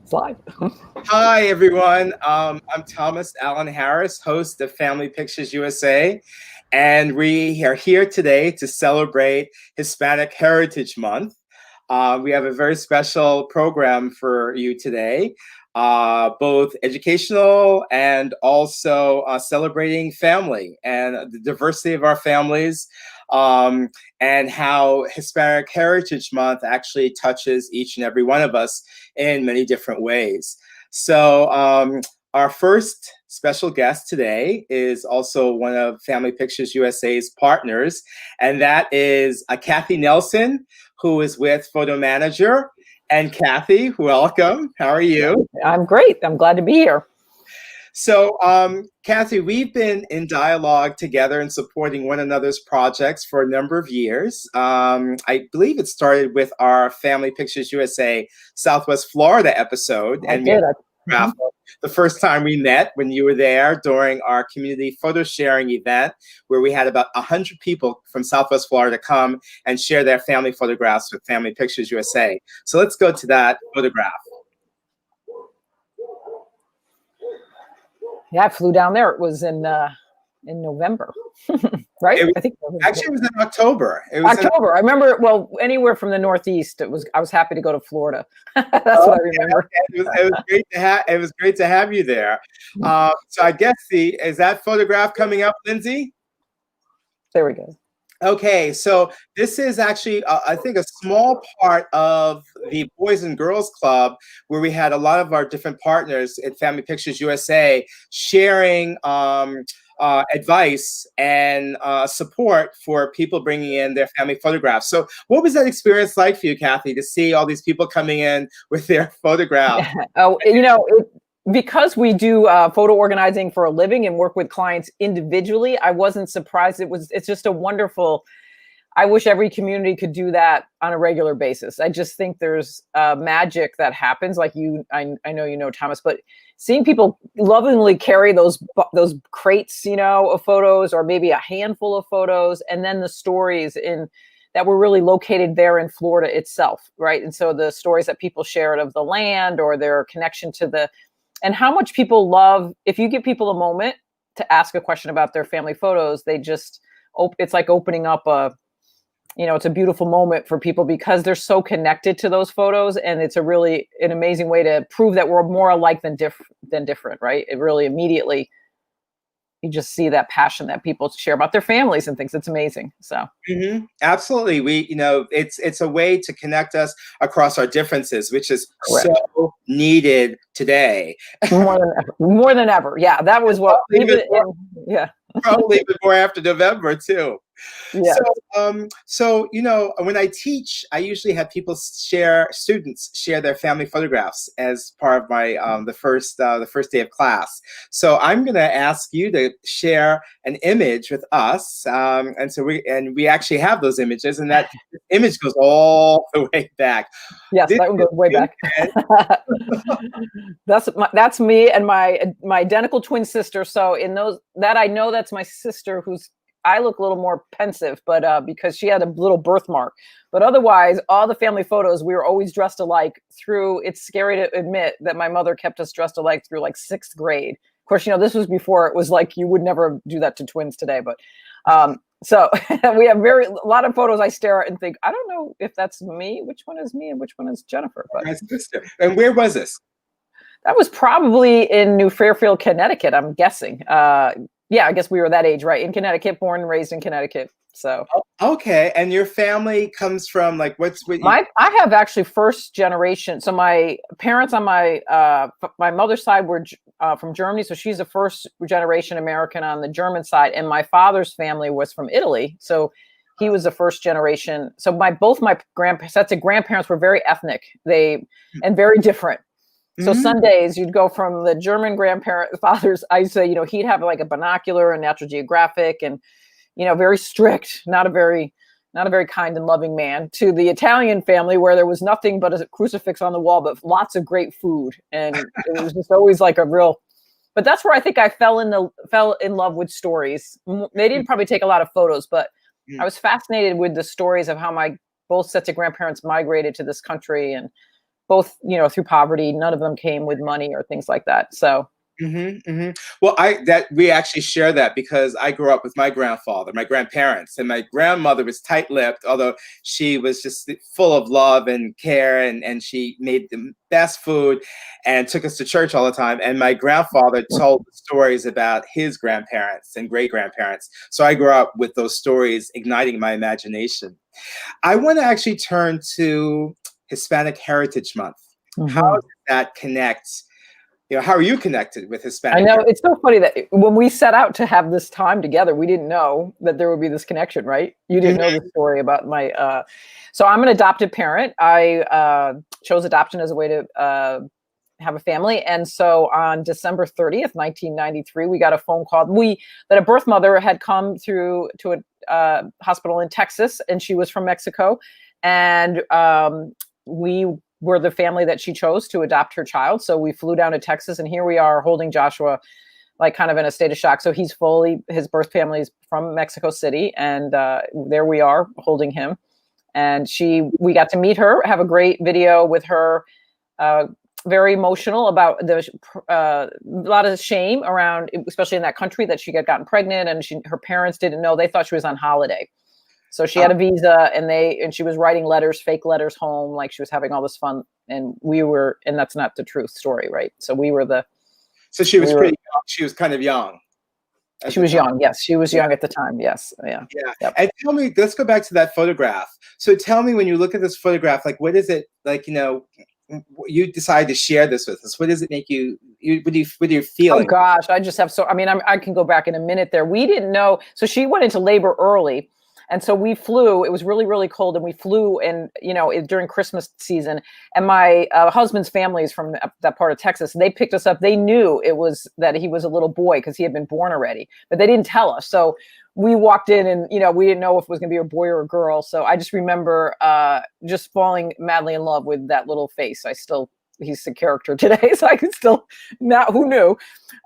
It's live. Hi, everyone. I'm Thomas Allen Harris, host of Family Pictures USA, and we are here today to celebrate Hispanic Heritage Month. We have a very special program for you today, both educational and also celebrating family and the diversity of our families, and how Hispanic Heritage Month actually touches each and every one of us in many different ways. So our first special guest today is also one of Family Pictures USA's partners, and that is Cathi Nelson, who is with Photo Manager. And Cathi, welcome. How are you? I'm great. I'm glad to be here. So, Cathi, we've been in dialogue together and supporting one another's projects for a number of years. I believe it started with our Family Pictures USA Southwest Florida episode. I did. The first time we met when you were there during our community photo sharing event, where we had about 100 people from Southwest Florida come and share their family photographs with Family Pictures USA. So let's go to that photograph. Yeah, I flew down there. It was in November, right? I think it was in October. October. I remember. Well, anywhere from the Northeast, I was happy to go to Florida. That's what I remember. It was great to have you there. So I guess is that photograph coming up, Lindsay? There we go. Okay, so this is actually, I think, a small part of the Boys and Girls Club, where we had a lot of our different partners at Family Pictures USA sharing advice and support for people bringing in their family photographs. So what was that experience like for you, Cathi, to see all these people coming in with their photographs? Because we do photo organizing for a living and work with clients individually, I wasn't surprised. It's just a wonderful, I wish every community could do that on a regular basis. I just think there's magic that happens, like I know you know, Thomas, but seeing people lovingly carry those crates, of photos, or maybe a handful of photos, and then the stories that were really located there in Florida itself, right? And so the stories that people shared of the land or their connection to and how much people love, if you give people a moment to ask a question about their family photos, they just, it's like opening up it's a beautiful moment for people because they're so connected to those photos. And it's an amazing way to prove that we're more alike than different, right? It really immediately, you just see that passion that people share about their families and things. It's amazing. So absolutely, it's a way to connect us across our differences, which is correct. So needed today. More than ever. Yeah, that was what. Probably even more after November too. Yeah. So when I teach, I usually have students share their family photographs as part of my the first day of class. So I'm going to ask you to share an image with us, and we actually have those images, and that image goes all the way back. Yes, that would go way back. That's me and my identical twin sister. So I know that's my sister I look a little more pensive, but because she had a little birthmark. But otherwise, all the family photos, we were always dressed alike it's scary to admit that my mother kept us dressed alike through like 6th grade. Of course, this was before it was like, you would never do that to twins today. But so we have a lot of photos I stare at and think, I don't know if that's me, which one is me and which one is Jennifer. But my sister. And where was this? That was probably in New Fairfield, Connecticut, I'm guessing. Yeah, I guess we were that age, right? In Connecticut, born and raised in Connecticut. So okay, and your family comes from I have actually first generation. So my parents on my mother's side were from Germany, so she's a first generation American on the German side, and my father's family was from Italy, so he was the first generation. So both my sets of grandparents were very ethnic, and very different. So Sundays, you'd go from the German fathers, I'd say, he'd have like a binocular and Natural Geographic and, very strict, not a very kind and loving man, to the Italian family where there was nothing but a crucifix on the wall, but lots of great food. And it was just always like but that's where I think I fell in love with stories. They didn't probably take a lot of photos, but I was fascinated with the stories of how both sets of grandparents migrated to this country and both, through poverty. None of them came with money or things like that. So. Well, we actually share that because I grew up with my grandparents, and my grandmother was tight-lipped, although she was just full of love and care, and she made the best food and took us to church all the time. And my grandfather told stories about his grandparents and great-grandparents. So I grew up with those stories igniting my imagination. I want to actually turn to Hispanic Heritage Month. How does that connect? How are you connected with Hispanic? I know, it's so funny that when we set out to have this time together, we didn't know that there would be this connection, right? You didn't know the story about my, so I'm an adopted parent. I chose adoption as a way to have a family. And so on December 30th, 1993, we got a phone call that a birth mother had come through to a hospital in Texas, and she was from Mexico. And we were the family that she chose to adopt her child. So we flew down to Texas, and here we are holding Joshua, like kind of in a state of shock. So his birth family is from Mexico City, and there we are holding him. And we got to meet her, have a great video with her, very emotional about a lot of shame around, especially in that country, that she had gotten pregnant, and her parents didn't know. They thought she was on holiday. So she had a visa, and she was writing fake letters home, like she was having all this fun. And and that's not the truth story, right? So So she was pretty young. She was kind of young. She was young. Yes. She was young at the time. Yes. Yeah. Yeah. Yep. And tell me, let's go back to that photograph. So tell me, when you look at this photograph, like, what is it like, you decide to share this with us? What does it make you what are you feeling? Oh gosh, I just have I can go back in a minute there. We didn't know. So she went into labor early. And so we flew. It was really, really cold, and we flew, and during Christmas season. And my husband's family is from that part of Texas. They picked us up. They knew that he was a little boy because he had been born already, but they didn't tell us. So we walked in, and we didn't know if it was going to be a boy or a girl. So I just remember just falling madly in love with that little face. He's a character today, so I can still who knew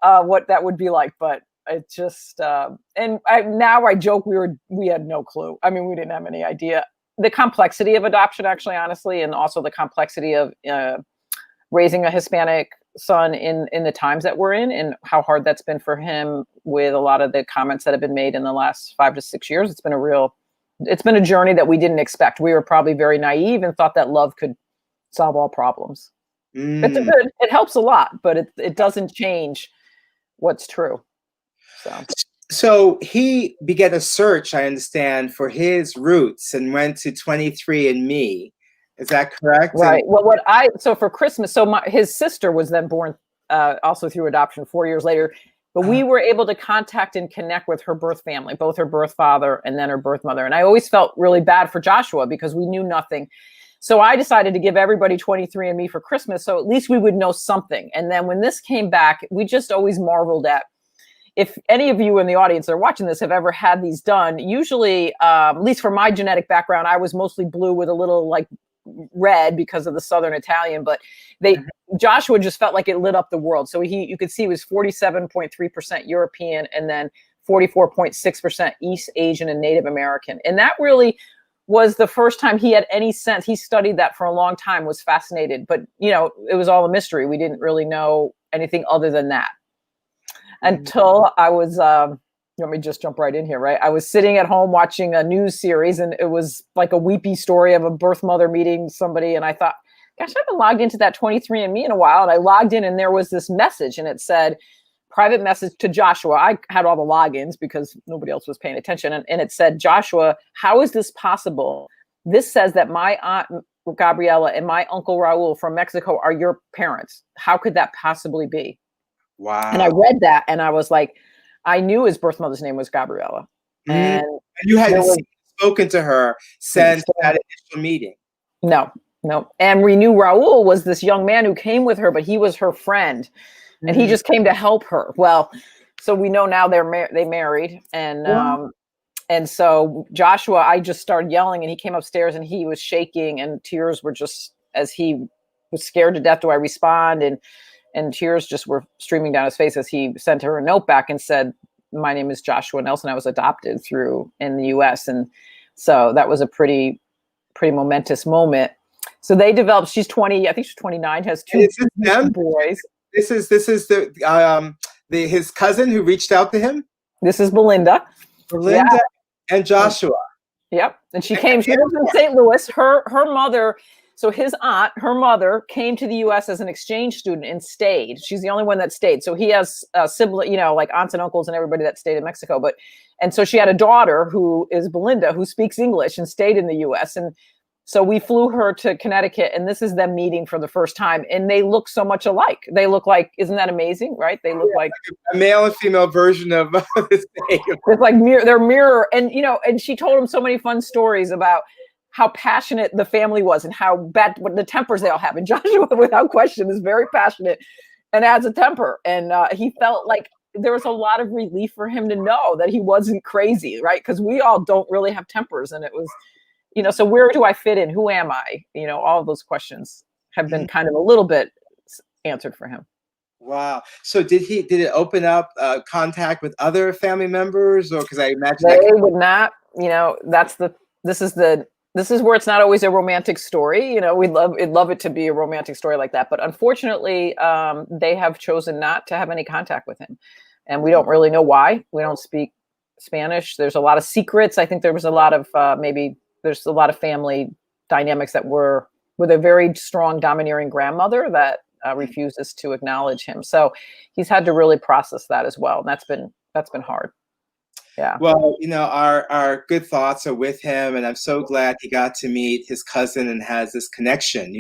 what that would be like, but. It just now I joke we had no clue. I mean, we didn't have any idea the complexity of adoption, actually, honestly, and also the complexity of raising a Hispanic son in the times that we're in, and how hard that's been for him with a lot of the comments that have been made in the last 5 to 6 years. It's been a journey that we didn't expect. We were probably very naive and thought that love could solve all problems. It helps a lot, but it doesn't change what's true. So he began a search, I understand, for his roots and went to 23andMe. Is that correct? Right. Well, so for Christmas, his sister was then born also through adoption 4 years later, but we were able to contact and connect with her birth family, both her birth father and then her birth mother. And I always felt really bad for Joshua because we knew nothing. So I decided to give everybody 23andMe for Christmas, so at least we would know something. And then when this came back, we just always marveled at, if any of you in the audience that are watching this have ever had these done, usually, at least for my genetic background, I was mostly blue with a little like red because of the Southern Italian, but Joshua just felt like it lit up the world. So you could see he was 47.3% European and then 44.6% East Asian and Native American. And that really was the first time he had any sense. He studied that for a long time, was fascinated, but it was all a mystery. We didn't really know anything other than that. Until I was, let me just jump right in here, right? I was sitting at home watching a news series, and it was like a weepy story of a birth mother meeting somebody. And I thought, gosh, I haven't logged into that 23andMe in a while. And I logged in, and there was this message, and it said, private message to Joshua. I had all the logins because nobody else was paying attention. And it said, Joshua, how is this possible? This says that my aunt Gabriela and my uncle Raul from Mexico are your parents. How could that possibly be? Wow. And I read that, and I was like, I knew his birth mother's name was Gabriela. And you hadn't spoken to her since that initial meeting. No. And we knew Raul was this young man who came with her, but he was her friend, and he just came to help her. Well, so we know now they married, and so Joshua, I just started yelling, and he came upstairs, and he was shaking, and tears were just, as he was scared to death. Do I respond? And tears just were streaming down his face as he sent her a note back and said, my name is Joshua Nelson. I was adopted in the US. And so that was a pretty momentous moment. So they developed, she's 20, I think she's 29, has two boys. This is his cousin who reached out to him? This is Belinda. Belinda and Joshua. Yep. And she lives in St. Louis. Her mother, so his aunt, her mother came to the US as an exchange student and stayed. She's the only one that stayed. So he has sibling, like aunts and uncles and everybody that stayed in Mexico. And so she had a daughter who is Belinda, who speaks English and stayed in the US. And so we flew her to Connecticut, and this is them meeting for the first time. And they look so much alike. They look like, isn't that amazing, right? They look like a male and female version of this thing. It's like their mirror. And, and she told him so many fun stories about how passionate the family was and how bad the tempers they all have. And Joshua, without question, is very passionate and has a temper. And he felt like there was a lot of relief for him to know that he wasn't crazy, right? Because we all don't really have tempers. And it was, so where do I fit in? Who am I? All of those questions have been kind of a little bit answered for him. Wow. So did it open up contact with other family members, or because I imagine they would not, this is where it's not always a romantic story. We'd love it to be a romantic story like that. But unfortunately, they have chosen not to have any contact with him. And we don't really know why. We don't speak Spanish. There's a lot of secrets. I think there was a lot of there's a lot of family dynamics that were with a very strong domineering grandmother that refuses to acknowledge him. So he's had to really process that as well. And that's been hard. Yeah. Well, our good thoughts are with him, and I'm so glad he got to meet his cousin and has this connection,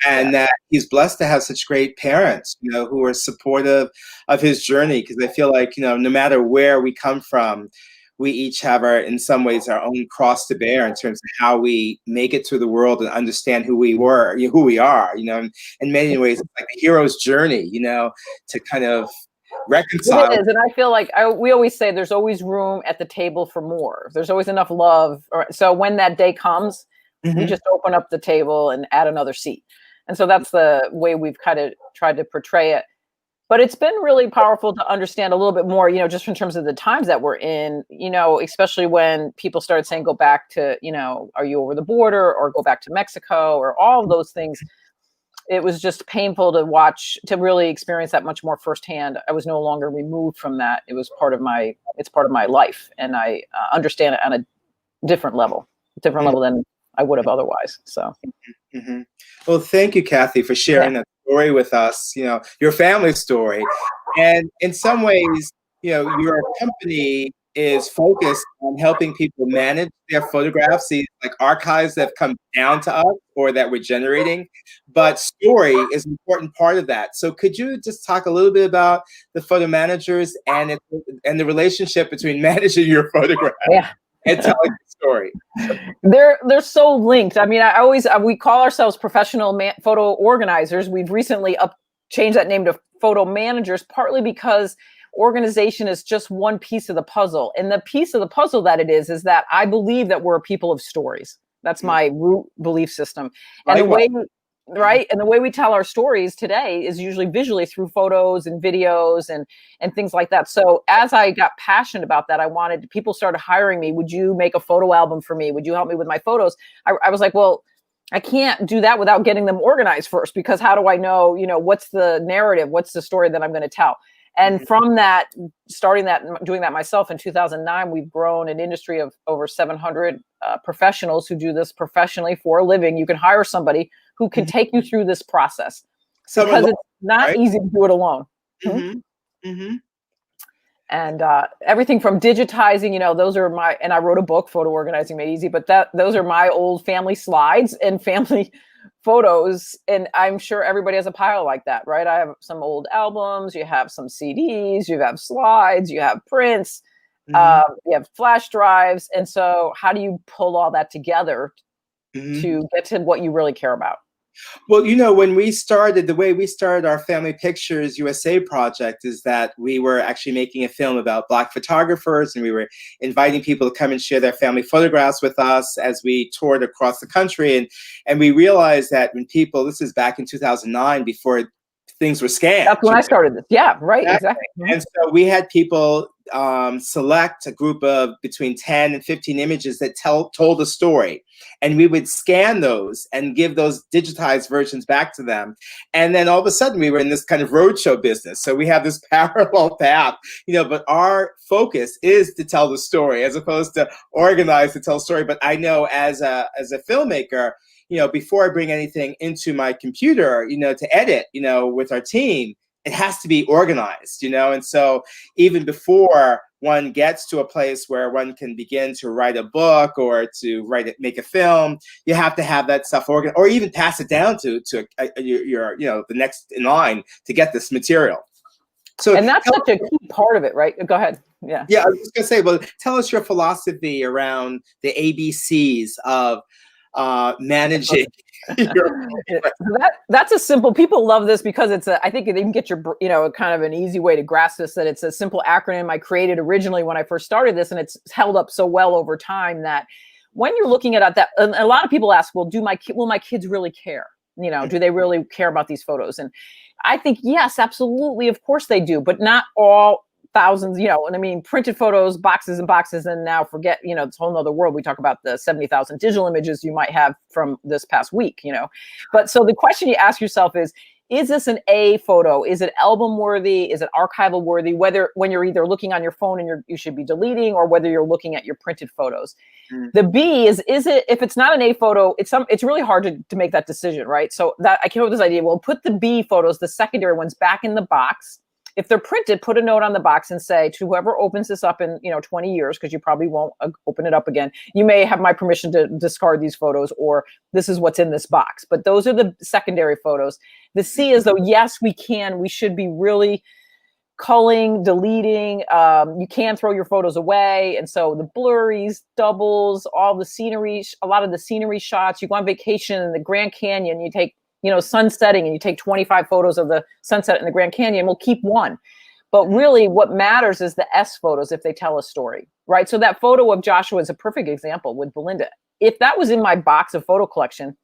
and that he's blessed to have such great parents, who are supportive of his journey. Because I feel like, no matter where we come from, we each have in some ways, our own cross to bear in terms of how we make it through the world and understand who we are. In many ways, it's like a hero's journey, to kind of reconcile. It is, and I feel like we always say there's always room at the table for more. There's always enough love. So when that day comes, we just open up the table and add another seat. And so that's the way we've kind of tried to portray it. But it's been really powerful to understand a little bit more, just in terms of the times that we're in, especially when people started saying, go back to, are you over the border, or go back to Mexico, or all of those things. It was just painful to watch, to really experience that much more firsthand. I was no longer removed from that. It was part of my life. And I understand it on a different level than I would have otherwise. So. Mm-hmm. Well, thank you, Cathi, for sharing that story with us, your family story. And in some ways, your company is focused on helping people manage their photographs, these like archives that have come down to us or that we're generating. But story is an important part of that. So could you just talk a little bit about the photo managers and the relationship between managing your photograph and telling the story? They're so linked. I mean, we call ourselves professional photo organizers. We've recently changed that name to photo managers, partly because organization is just one piece of the puzzle. And the piece of the puzzle that it is that I believe that we're a people of stories. That's my root belief system. And the way we tell our stories today is usually visually through photos and videos and things like that. So as I got passionate about that, people started hiring me. Would you make a photo album for me? Would you help me with my photos? I was like, well, I can't do that without getting them organized first, because how do I know, what's the narrative? What's the story that I'm going to tell? And from that, doing that myself in 2009, we've grown an industry of over 700 professionals who do this professionally for a living. You can hire somebody who can take you through this process, because it's not easy to do it alone. And everything from digitizing, those are and I wrote a book, Photo Organizing Made Easy, but those are my old family slides and family photos. And I'm sure everybody has a pile like that, right? I have some old albums, you have some CDs, you have slides, you have prints, you have flash drives. And so how do you pull all that together to get to what you really care about? Well, when the way we started our Family Pictures USA project is that we were actually making a film about Black photographers, and we were inviting people to come and share their family photographs with us as we toured across the country. And we realized that when this is back in 2009, before things were scanned. That's when I started this. Yeah, right. Exactly. And so we had people select a group of between 10 and 15 images that told a story. And we would scan those and give those digitized versions back to them. And then all of a sudden we were in this kind of roadshow business. So we have this parallel path, but our focus is to tell the story as opposed to organize to tell a story. But I know as a filmmaker, before I bring anything into my computer, to edit, with our team, it has to be organized, and so even before one gets to a place where one can begin to write a book or to make a film, you have to have that stuff organized, or even pass it down to your the next in line to get this material. So, and that's such a key part of it, right? Go ahead. Yeah. Yeah, I was just gonna say, well, tell us your philosophy around the ABCs of managing. That's a simple. People love this because I think they can get your, kind of an easy way to grasp this. That it's a simple acronym I created originally when I first started this, and it's held up so well over time that when you're looking at that, and a lot of people ask, well, will my kids really care? Do they really care about these photos? And I think yes, absolutely, of course they do, but not all thousands, and I mean, printed photos, boxes and boxes, and now forget, this whole nother world. We talk about the 70,000 digital images you might have from this past week, But so the question you ask yourself is this an A photo? Is it album worthy? Is it archival worthy? Whether when you're either looking on your phone and you should be deleting, or whether you're looking at your printed photos. The B is it, if it's not an A photo, it's really hard to make that decision, right? So that I came up with this idea, well, put the B photos, the secondary ones, back in the box. If they're printed, put a note on the box and say to whoever opens this up in 20 years, because you probably won't open it up again, you may have my permission to discard these photos, or this is what's in this box. But those are the secondary photos. The C is, though, yes, we should be really culling, deleting. You can throw your photos away. And so the blurries, doubles, all the scenery, a lot of the scenery shots, you go on vacation in the Grand Canyon, you take sun setting, and you take 25 photos of the sunset in the Grand Canyon, we'll keep one. But really what matters is the S photos if they tell a story, right? So that photo of Joshua is a perfect example with Belinda. If that was in my box of photo collection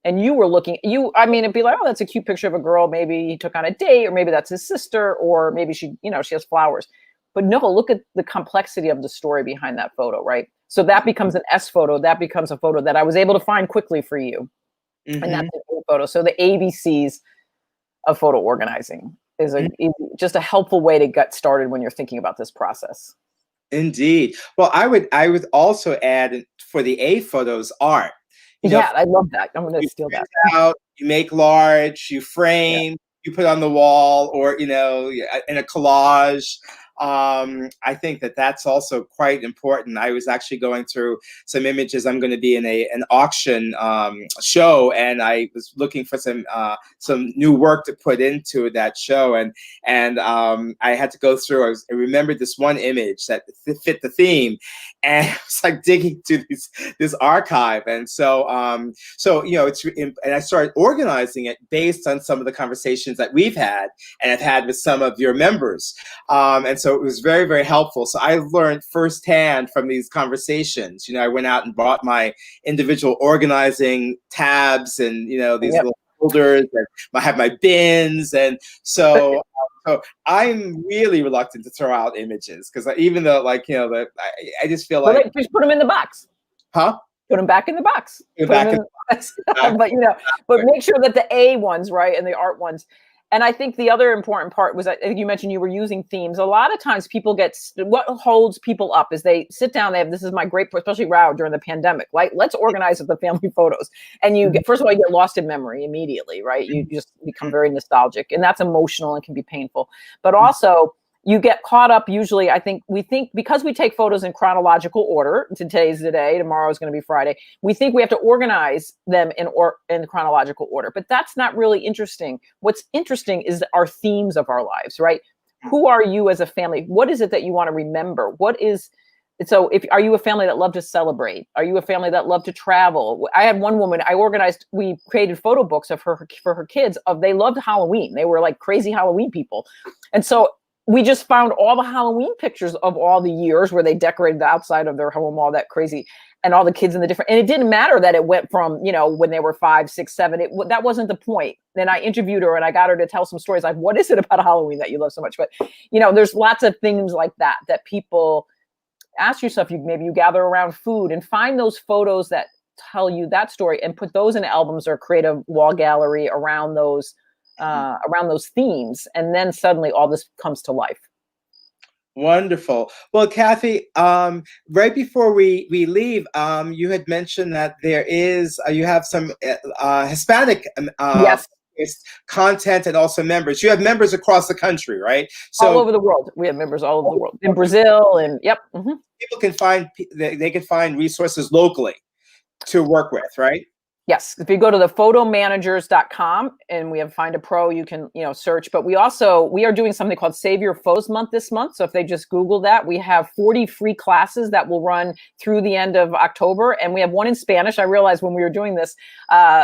and you were looking, it'd be like, oh, that's a cute picture of a girl. Maybe he took on a date, or maybe that's his sister, or maybe she has flowers. But no, look at the complexity of the story behind that photo, right? So that becomes an S photo. That becomes a photo that I was able to find quickly for you. Mm-hmm. And that's a photo. So the ABCs of photo organizing is just a helpful way to get started when you're thinking about this process. Indeed. Well, I would also add for the A photos, art. I love that. I'm going to steal that. You make large, you frame, you put on the wall, or in a collage. I think that's also quite important. I was actually going through some images. I'm going to be in an auction show, and I was looking for some new work to put into that show, and I had to go through. I remembered this one image that fit the theme, and I was like digging through this archive, and so and I started organizing it based on some of the conversations that we've had and I've had with some of your members, and so it was very, very helpful. So I learned firsthand from these conversations. I went out and bought my individual organizing tabs and, these little folders, and I have my bins. And so I'm really reluctant to throw out images because even though I just feel like. Just put them in the box. Huh? Put them back in the box. But make sure that the A ones, right, and the art ones. And I think the other important part was, I think you mentioned you were using themes. A lot of times what holds people up is they sit down, this is my great, especially during the pandemic, like let's organize the family photos. And you first of all, you get lost in memory immediately, right? You just become very nostalgic, and that's emotional and can be painful. But also you get caught up usually, we think because we take photos in chronological order, today's the day, tomorrow is going to be Friday, we think we have to organize them in chronological order, but that's not really interesting. What's interesting is our themes of our lives, right? Who are you as a family? What is it that you want to remember? Are you a family that love to celebrate? Are you a family that love to travel? I had one woman, we created photo books for her kids they loved Halloween. They were like crazy Halloween people. And so we just found all the Halloween pictures of all the years where they decorated the outside of their home, all that crazy. and all the kids in the different, and it didn't matter that it went from, you know, when they were 5, 6, 7, that wasn't the point. Then I interviewed her and I got her to tell some stories like, what is it about Halloween that you love so much? But, you know, there's lots of things like that people ask yourself. Maybe you gather around food and find those photos that tell you that story and put those in albums or create a wall gallery around those themes. And then suddenly all this comes to life. Wonderful. Well, Cathi, right before we leave, you had mentioned that there is, you have some Hispanic Yes. content and also members. You have members across the country, right? So all over the world. We have members all over the world. In Brazil and yep. Mm-hmm. People can find, they can find resources locally to work with, right? Yes. If you go to the photomanagers.com and we have Find a Pro, you can, you know, search. But we are doing something called Save Your Photos Month this month. So if they just Google that, we have 40 free classes that will run through the end of October. And we have one in Spanish. I realized when we were doing this,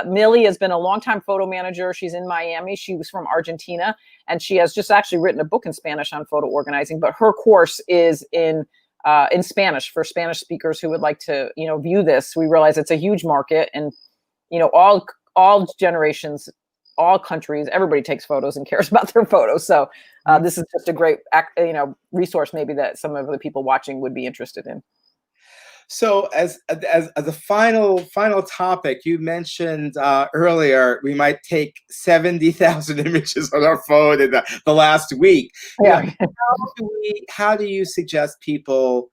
Millie has been a longtime photo manager. She's in Miami. She was from Argentina. And she has just actually written a book in Spanish on photo organizing. But her course is in Spanish for Spanish speakers who would like to, you know, view this. We realize it's a huge market, and you know, all generations, all countries, everybody takes photos and cares about their photos. So this is just a great, you know, resource maybe that some of the people watching would be interested in. So as a final topic, you mentioned earlier, we might take 70,000 images on our phone in the last week. Yeah. How do you suggest people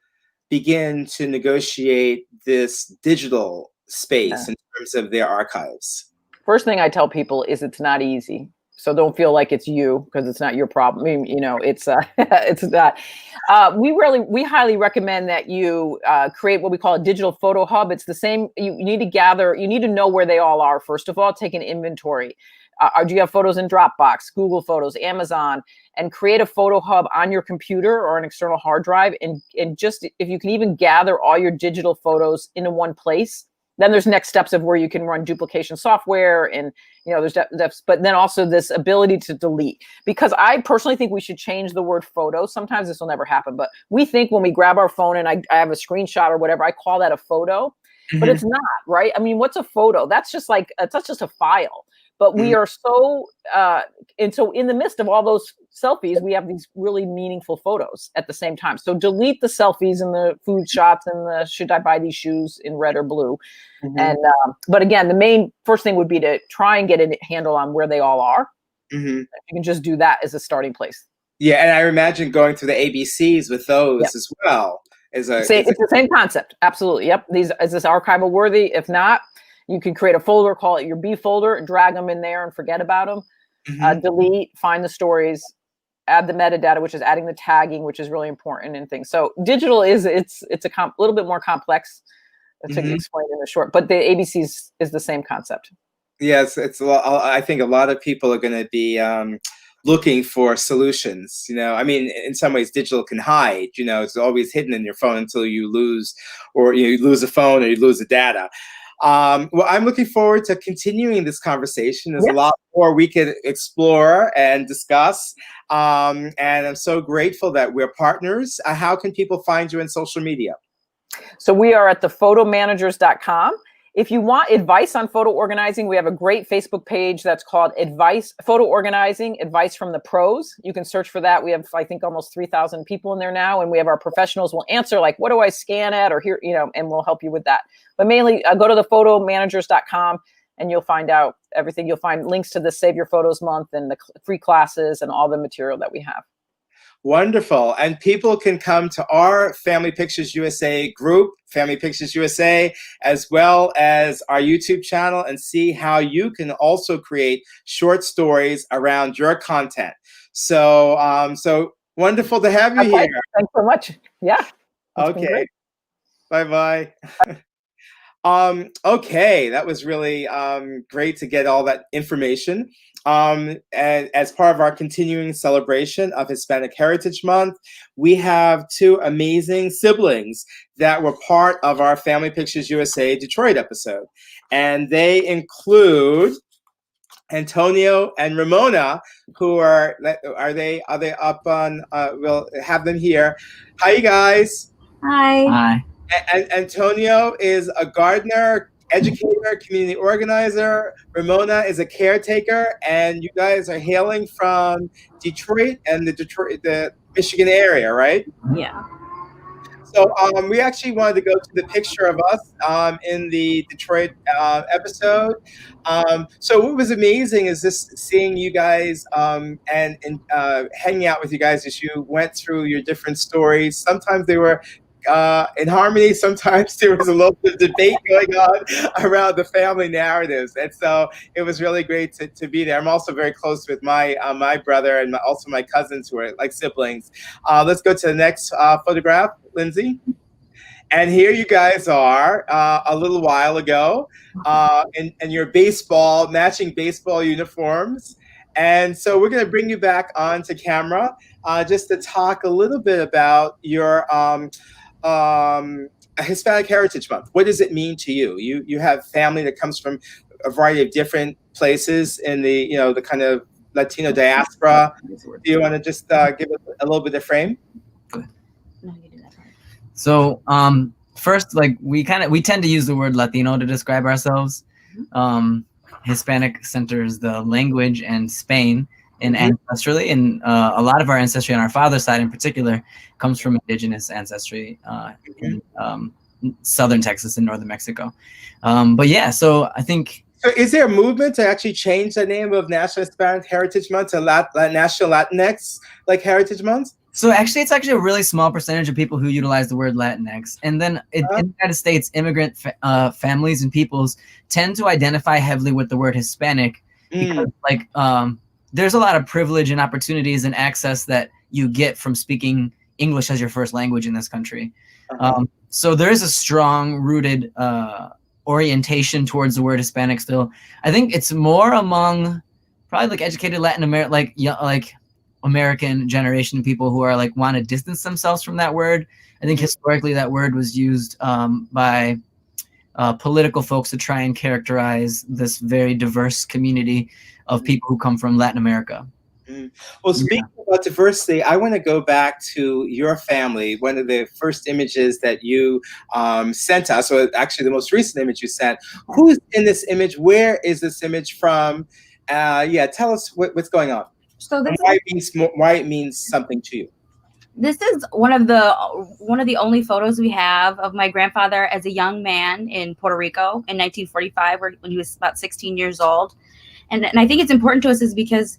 begin to negotiate this digital space in terms of their archives? First thing I tell people is it's not easy. So don't feel like it's you, because it's not your problem. I mean, you know, it's not. We highly recommend that you create what we call a digital photo hub. It's the same. You need to know where they all are. First of all, take an inventory. Do you have photos in Dropbox, Google Photos, Amazon, and create a photo hub on your computer or an external hard drive. And just, if you can even gather all your digital photos into one place, then there's next steps of where you can run duplication software, and you know, there's but then also this ability to delete, because I personally think we should change the word photo. Sometimes this will never happen, but we think when we grab our phone and I have a screenshot or whatever, I call that a photo, but it's not, right? I mean, what's a photo? That's just a file. But we are so, and so in the midst of all those selfies, we have these really meaningful photos at the same time. So delete the selfies and the food shots and the, should I buy these shoes in red or blue? And, but again, the main first thing would be to try and get a handle on where they all are. You can just do that as a starting place. Yeah, and I imagine going through the ABCs with those as well. It's the same concept. Absolutely. Yep. Is this archival worthy? If not, you can create a folder, call it your B folder, and drag them in there and forget about them. Delete, find the stories, add the metadata, which is adding the tagging, which is really important and things. So digital is, it's a little bit more complex to explain in a short, but the ABCs is the same concept. Yes, it's a lot. I think a lot of people are going to be looking for solutions. You know, I mean, in some ways, digital can hide. You know, it's always hidden in your phone until you lose, or you lose a phone or you lose the data. Well, I'm looking forward to continuing this conversation. There's a lot more we could explore and discuss. And I'm so grateful that we're partners. How can people find you in social media? So we are at thephotomanagers.com. If you want advice on photo organizing, we have a great Facebook page that's called Photo Organizing, Advice from the Pros. You can search for that. We have, I think, almost 3,000 people in there now. And we have our professionals will answer like, what do I scan at, or here, you know, and we'll help you with that. But mainly go to thephotomanagers.com and you'll find out everything. You'll find links to the Save Your Photos Month and the free classes and all the material that we have. Wonderful. And people can come to our Family Pictures USA group, Family Pictures USA, as well as our YouTube channel, and see how you can also create short stories around your content. So, so wonderful to have you here. Thanks so much. Yeah. Okay. Bye-bye. Okay, that was really great to get all that information. And as part of our continuing celebration of Hispanic Heritage Month, we have two amazing siblings that were part of our Family Pictures USA Detroit episode. And they include Antonio and Ramona, who are they up on, we'll have them here. Hi, you guys. Hi. Hi. And Antonio is a gardener, educator, community organizer. Ramona is a caretaker, and you guys are hailing from Detroit and the Michigan area, right? Yeah. So we actually wanted to go to the picture of us in the Detroit episode. So what was amazing is this seeing you guys and hanging out with you guys as you went through your different stories. Sometimes they were in harmony. Sometimes there was a little bit of debate going on around the family narratives. And so it was really great to be there. I'm also very close with my my brother and also my cousins who are like siblings. Let's go to the next photograph, Lindsay. And here you guys are a little while ago in your matching baseball uniforms. And so we're going to bring you back onto camera just to talk a little bit about your Hispanic Heritage Month. What does it mean to you? You have family that comes from a variety of different places in the the kind of Latino diaspora. Do you want to just give it a little bit of frame? So first, like we tend to use the word Latino to describe ourselves. Hispanic centers the language and Spain and ancestrally, and a lot of our ancestry on our father's side in particular comes from indigenous ancestry in southern Texas and northern Mexico. But yeah, so I think. So is there a movement to actually change the name of National Hispanic Heritage Month to National Latinx Heritage Month? So actually, it's actually a really small percentage of people who utilize the word Latinx. And then in the United States, immigrant families and peoples tend to identify heavily with the word Hispanic because there's a lot of privilege and opportunities and access that you get from speaking English as your first language in this country. So there is a strong rooted orientation towards the word Hispanic still. I think it's more among probably like educated Latin American, American generation of people who are want to distance themselves from that word. I think historically that word was used by political folks to try and characterize this very diverse community of people who come from Latin America. Well, speaking about diversity, I want to go back to your family. One of the first images that you sent us, or actually the most recent image you sent. Who's in this image? Where is this image from? Tell us what's going on. So this why it means something to you. This is one of the only photos we have of my grandfather as a young man in Puerto Rico in 1945, when he was about 16 years old. And I think it's important to us is because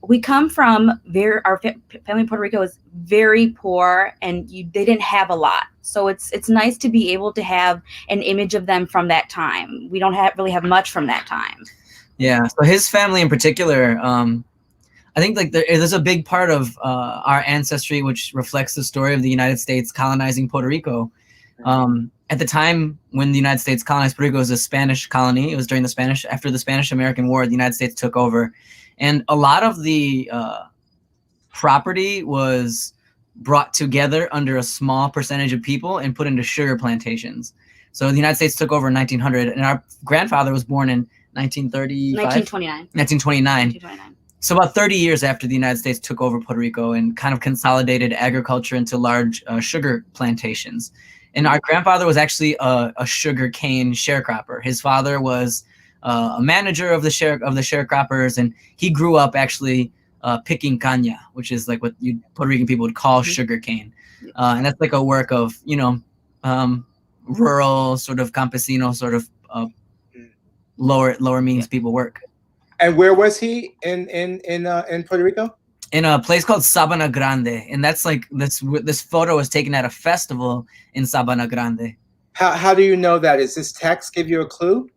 we come from our family in Puerto Rico is very poor, and they didn't have a lot. So it's nice to be able to have an image of them from that time. We don't really have much from that time. Yeah. So his family in particular, I think there's a big part of our ancestry which reflects the story of the United States colonizing Puerto Rico. At the time when the United States colonized Puerto Rico, it was a Spanish colony. It was after the Spanish-American War, the United States took over. And a lot of the property was brought together under a small percentage of people and put into sugar plantations. So the United States took over in 1900, and our grandfather was born in 1929. So about 30 years after the United States took over Puerto Rico and kind of consolidated agriculture into large sugar plantations. And our grandfather was actually a sugar cane sharecropper. His father was a manager of the sharecroppers, and he grew up actually picking caña, which is like what Puerto Rican people would call sugar cane. And that's like a work of, rural sort of campesino sort of lower means people work. And where was he in Puerto Rico? In a place called Sabana Grande, and that's like this photo was taken at a festival in Sabana Grande. How do you know that? Is this text give you a clue?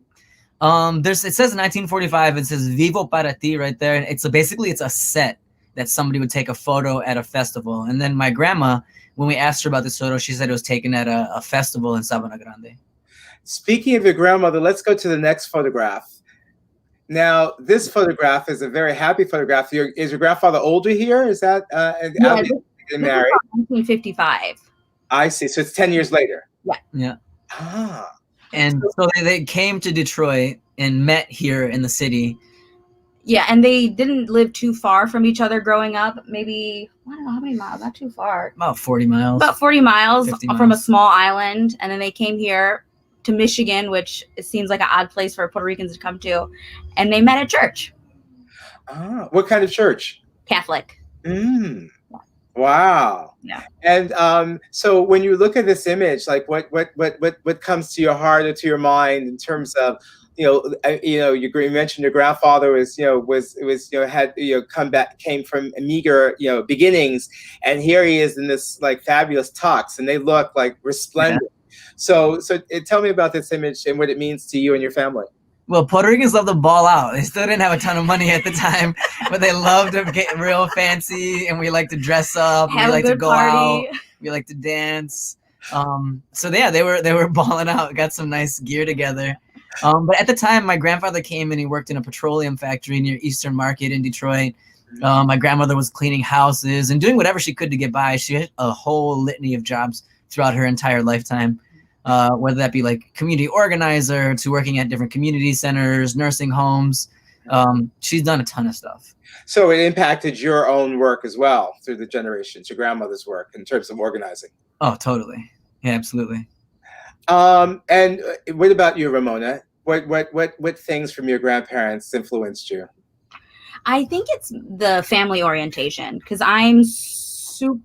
It says 1945. It says "Vivo para ti" right there, and it's a set that somebody would take a photo at a festival. And then my grandma, when we asked her about this photo, she said it was taken at a festival in Sabana Grande. Speaking of your grandmother, let's go to the next photograph. Now, this photograph is a very happy photograph. Is your grandfather older here? Is that this married? 1955. I see. So it's 10 years later. Yeah. Ah. And so they came to Detroit and met here in the city. Yeah, and they didn't live too far from each other growing up. Maybe, I don't know how many miles, not too far. About 40 miles. About 40 miles 50 from a miles. small island. And then they came here to Michigan, which it seems like an odd place for Puerto Ricans to come to. And they met at church. Ah, what kind of church? Catholic. Mm. Wow. Yeah. And so when you look at this image, like what comes to your heart or to your mind in terms of, you mentioned your grandfather was had came from meager beginnings, and here he is in this like fabulous tux, and they look like resplendent. Yeah. So tell me about this image and what it means to you and your family. Well, Puerto Ricans love to ball out. They still didn't have a ton of money at the time, but they loved to get real fancy, and we like to dress up. We like to go out. We like to dance. So yeah, they were balling out. Got some nice gear together. But at the time, my grandfather came and he worked in a petroleum factory near Eastern Market in Detroit. My grandmother was cleaning houses and doing whatever she could to get by. She had a whole litany of jobs throughout her entire lifetime. Whether that be like community organizer to working at different community centers, nursing homes. She's done a ton of stuff. So it impacted your own work as well through the generations, your grandmother's work in terms of organizing. Oh, totally. Yeah, absolutely. And what about you, Ramona? What things from your grandparents influenced you? I think it's the family orientation, because I'm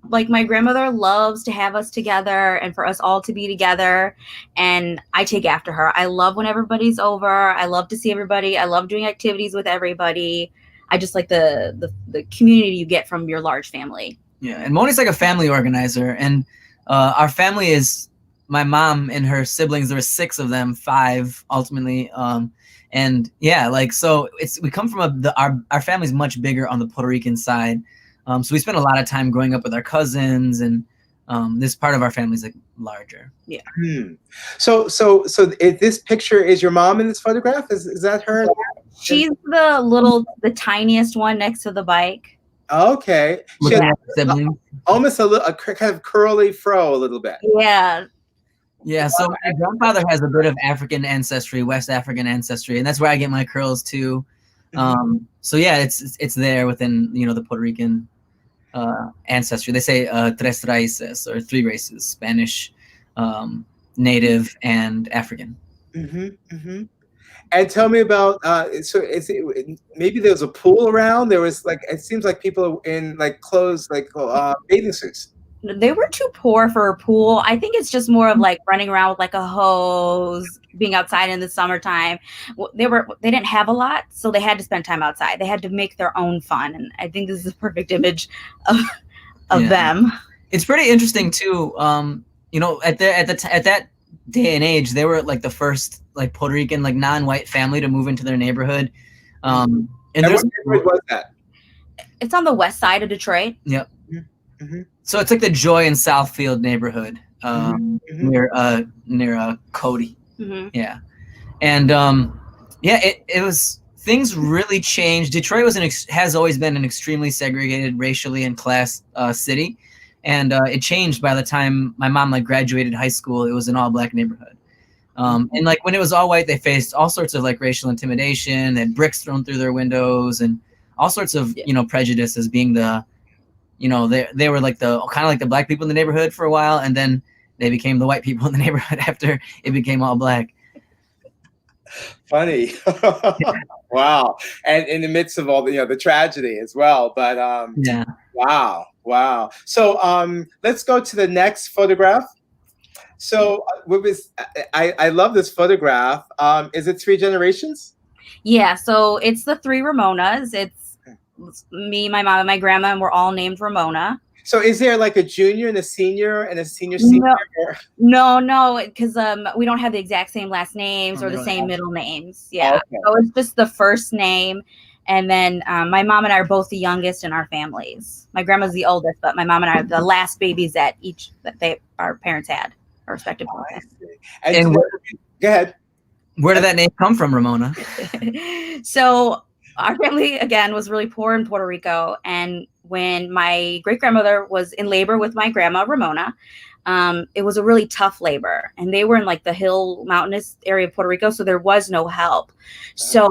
like, my grandmother loves to have us together and for us all to be together, and I take after her. I love when everybody's over. I love to see everybody. I love doing activities with everybody. I just like the community you get from your large family. Yeah, and Moni's like a family organizer, and our family is my mom and her siblings. There were 6 of them, 5 ultimately. And yeah, like, so we come from our family's much bigger on the Puerto Rican side. So we spent a lot of time growing up with our cousins, and this part of our family is like larger. Yeah. So this picture is your mom in this photograph? Is that her? She's the tiniest one next to the bike. Okay. She has almost a kind of curly fro a little bit. Yeah. Yeah, so my grandfather has a bit of African ancestry, West African ancestry, and that's where I get my curls too. So yeah, it's there within the Puerto Rican ancestry. They say tres raíces, or 3 races: Spanish, Native, and African. And tell me about maybe there was a pool around. There was it seems like people in clothes bathing suits. They were too poor for a pool. I think it's just more of like running around with like a hose, being outside in the summertime. They didn't have a lot, so they had to spend time outside. They had to make their own fun, and I think this is a perfect image of them. It's pretty interesting too. At that day and age, they were like the first Puerto Rican non-white family to move into their neighborhood. And what neighborhood was that? It's on the west side of Detroit. Yep. So it's like the Joy and Southfield neighborhood near Cody. Yeah, and it was, things really changed. Detroit has always been an extremely segregated racially and class city, and it changed by the time my mom graduated high school. It was an all-black neighborhood, and when it was all white, they faced all sorts of racial intimidation and bricks thrown through their windows and all sorts of prejudice as being the they were kind of the black people in the neighborhood for a while, and then they became the white people in the neighborhood after it became all black. Funny. Wow. And in the midst of all the tragedy as well. But yeah. Wow. So let's go to the next photograph. So I love this photograph. Is it 3 generations? Yeah, so it's the 3 Ramonas. It's me, my mom, and my grandma, and we're all named Ramona. So is there a junior and a senior and a senior? No, because we don't have the exact same last names or the same middle names. Yeah, okay. So it's just the first name, and then my mom and I are both the youngest in our families. My grandma's the oldest, but my mom and I are the last babies that our parents had, our respective parents. And go ahead. Where did that name come from, Ramona? So our family, again, was really poor in Puerto Rico. And when my great-grandmother was in labor with my grandma, Ramona, it was a really tough labor, and they were in like the hill mountainous area of Puerto Rico, so there was no help. So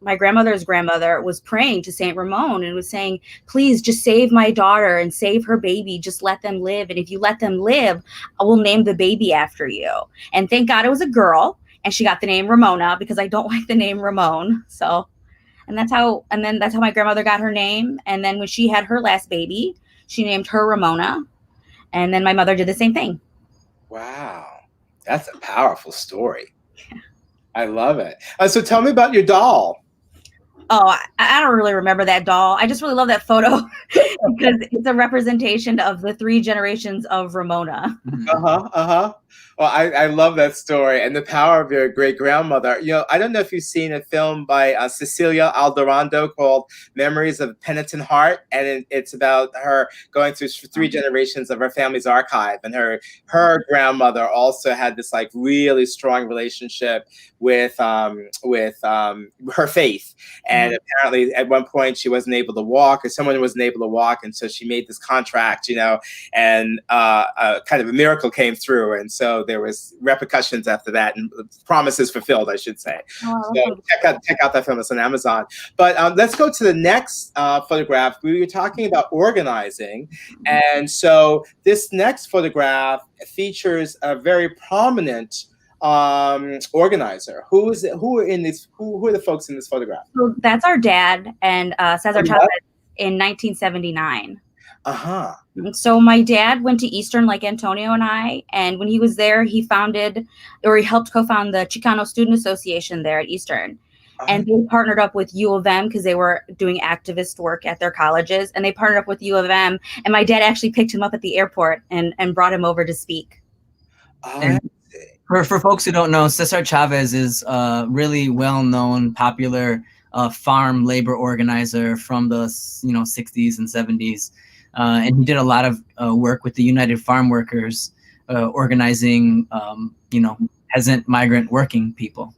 my grandmother's grandmother was praying to Saint Ramon and was saying, please just save my daughter and save her baby, just let them live, and if you let them live, I will name the baby after you. And thank God it was a girl, and she got the name Ramona, because I don't like the name Ramon. So that's how my grandmother got her name. And then when she had her last baby, she named her Ramona. And then my mother did the same thing. Wow. That's a powerful story. I love it. So tell me about your doll. Oh, I don't really remember that doll. I just really love that photo because it's a representation of the 3 generations of Ramona. Well, I love that story and the power of your great grandmother. You know, I don't know if you've seen a film by Cecilia Alderando called Memories of Penitent Heart, and it's about her going through 3 generations of her family's archive, and her grandmother also had this like really strong relationship with her faith, and apparently at one point she wasn't able to walk, or someone wasn't able to walk, and so she made this contract, you know, and kind of a miracle came through, and so there was repercussions after that, and promises fulfilled, I should say. So check out that film. It's on Amazon. But let's go to the next photograph. We were talking about organizing, and so this next photograph features a very prominent organizer. Who are the folks in this photograph? So that's our dad and Cesar Chavez in 1979. So my dad went to Eastern like Antonio and I, and when he was there, he helped co-found the Chicano Student Association there at Eastern. And they partnered up with U of M because they were doing activist work at their colleges, and they partnered up with U of M, and my dad actually picked him up at the airport and brought him over to speak. For folks who don't know, Cesar Chavez is a really well-known, popular farm labor organizer from the 60s and 70s. And he did a lot of work with the United Farm Workers, organizing, peasant migrant working people.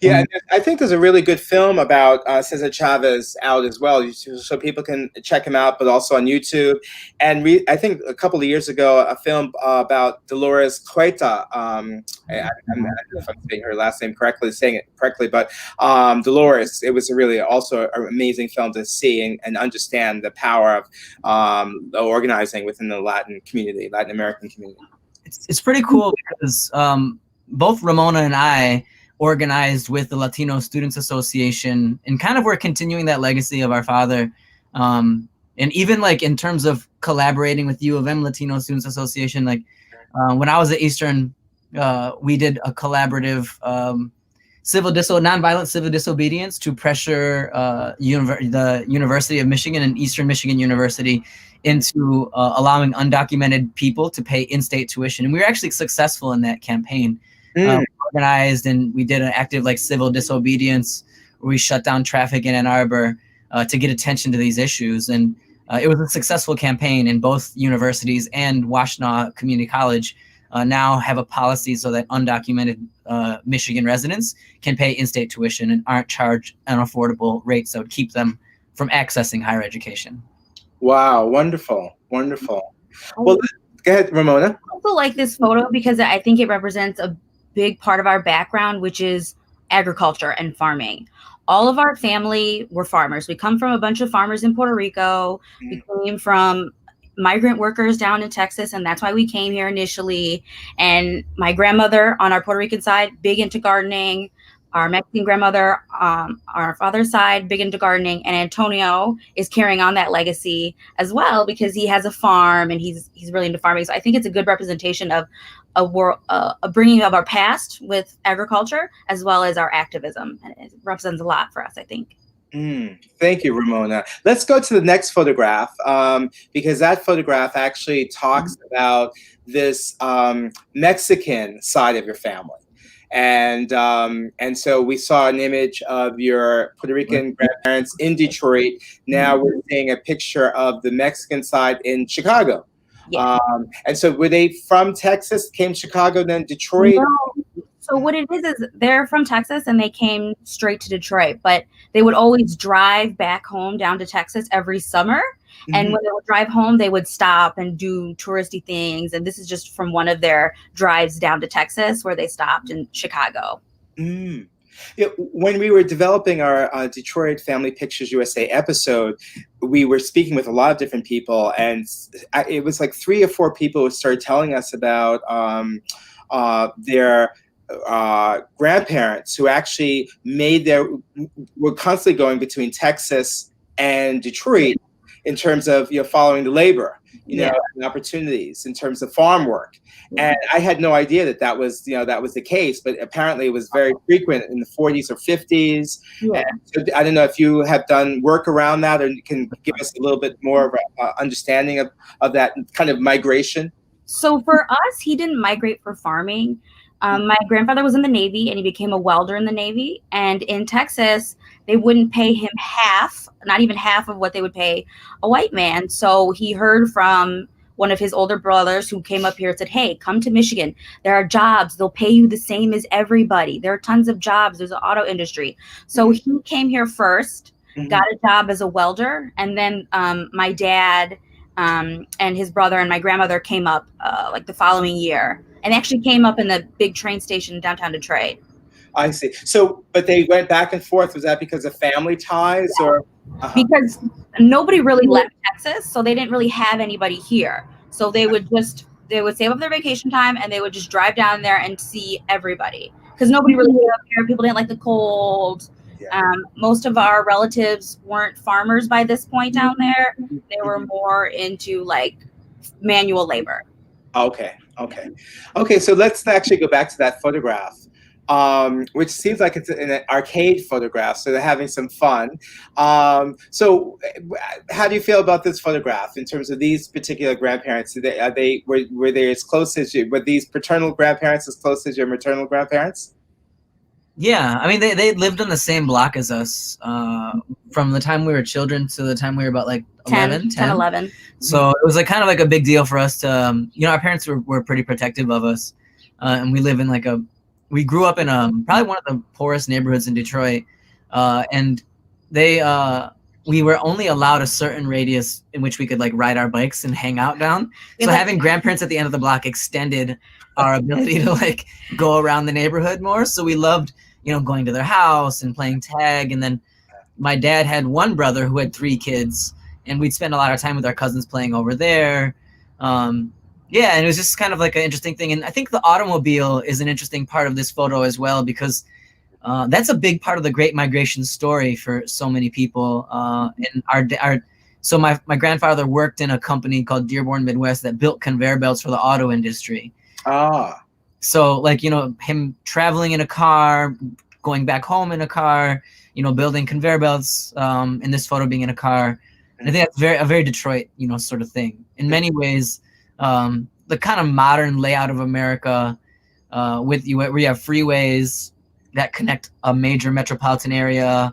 Yeah, and I think there's a really good film about Cesar Chavez out as well, so people can check him out, but also on YouTube. And I think a couple of years ago, a film about Dolores Cueta. I don't know if I'm saying her last name correctly, but Dolores. It was really also an amazing film to see and understand the power of organizing within the Latin American community. It's pretty cool because both Ramona and I organized with the Latino Students Association, and kind of we're continuing that legacy of our father. And even like in terms of collaborating with U of M Latino Students Association, like when I was at Eastern, we did a collaborative nonviolent civil disobedience to pressure the University of Michigan and Eastern Michigan University into allowing undocumented people to pay in-state tuition. And we were actually successful in that campaign. Organized, and we did an active like civil disobedience where we shut down traffic in Ann Arbor to get attention to these issues. And it was a successful campaign, and both universities and Washtenaw Community College now have a policy so that undocumented Michigan residents can pay in-state tuition and aren't charged unaffordable rates that would keep them from accessing higher education. Wow, wonderful. Well, go ahead, Ramona. I also like this photo because I think it represents a big part of our background, which is agriculture and farming. All of our family were farmers. We come from a bunch of farmers in Puerto Rico. We came from migrant workers down in Texas, and that's why we came here initially. And my grandmother on our Puerto Rican side, big into gardening. Our Mexican grandmother on our father's side, big into gardening, and Antonio is carrying on that legacy as well because he has a farm and he's really into farming. So I think it's a good representation of a bringing of our past with agriculture as well as our activism, and it represents a lot for us, I think. Thank you, Ramona. Let's go to the next photograph because that photograph actually talks about this Mexican side of your family. And so we saw an image of your Puerto Rican grandparents in Detroit. Now we're seeing a picture of the Mexican side in Chicago. Yeah. And so were they from Texas, came Chicago, then Detroit? No. So what it is they're from Texas and they came straight to Detroit, but they would always drive back home down to Texas every summer. And when they would drive home, they would stop and do touristy things. And this is just from one of their drives down to Texas, where they stopped in Chicago. Mm. Yeah, when we were developing our Detroit Family Pictures USA episode, we were speaking with a lot of different people, and it was like 3 or 4 people who started telling us about their grandparents who actually were constantly going between Texas and Detroit in terms of following the labor, and opportunities in terms of farm work. And I had no idea that was the case, but apparently it was very frequent in the 40s or 50s. Yeah. So I don't know if you have done work around that, or you can give us a little bit more of an understanding of that kind of migration. So for us, he didn't migrate for farming. My grandfather was in the Navy, and he became a welder in the Navy. And in Texas, they wouldn't pay him half, not even half of what they would pay a white man. So he heard from one of his older brothers who came up here and said, hey, come to Michigan. There are jobs. They'll pay you the same as everybody. There are tons of jobs. There's an auto industry. So he came here first, got a job as a welder. And then my dad and his brother and my grandmother came up like the following year, and actually came up in the big train station in downtown Detroit. I see. So, but they went back and forth. Was that because of family ties, or? Because nobody really left Texas, so they didn't really have anybody here. So they would save up their vacation time, and they would just drive down there and see everybody. Because nobody really lived up here. People didn't like the cold. Most of our relatives weren't farmers by this point down there. They were more into like manual labor. Okay. So let's actually go back to that photograph, which seems like it's an arcade photograph. So they're having some fun. So how do you feel about this photograph in terms of these particular grandparents? Were they as close as you? Were these paternal grandparents as close as your maternal grandparents? Yeah, I mean, they lived on the same block as us from the time we were children to the time we were about like 10. 11. So it was like kind of like a big deal for us to, our parents were pretty protective of us. And we live in we grew up in probably one of the poorest neighborhoods in Detroit. And we were only allowed a certain radius in which we could like ride our bikes and hang out down. So having grandparents at the end of the block extended our ability to like go around the neighborhood more. So we loved, going to their house and playing tag. And then my dad had one brother who had 3 kids, and we'd spend a lot of time with our cousins playing over there. And it was just kind of like an interesting thing. And I think the automobile is an interesting part of this photo as well, because that's a big part of the Great Migration story for so many people. And so my grandfather worked in a company called Dearborn Midwest that built conveyor belts for the auto industry. So like, him traveling in a car, going back home in a car, building conveyor belts, in this photo being in a car. And I think that's a very Detroit, sort of thing. In many ways, the kind of modern layout of America, where you have freeways that connect a major metropolitan area,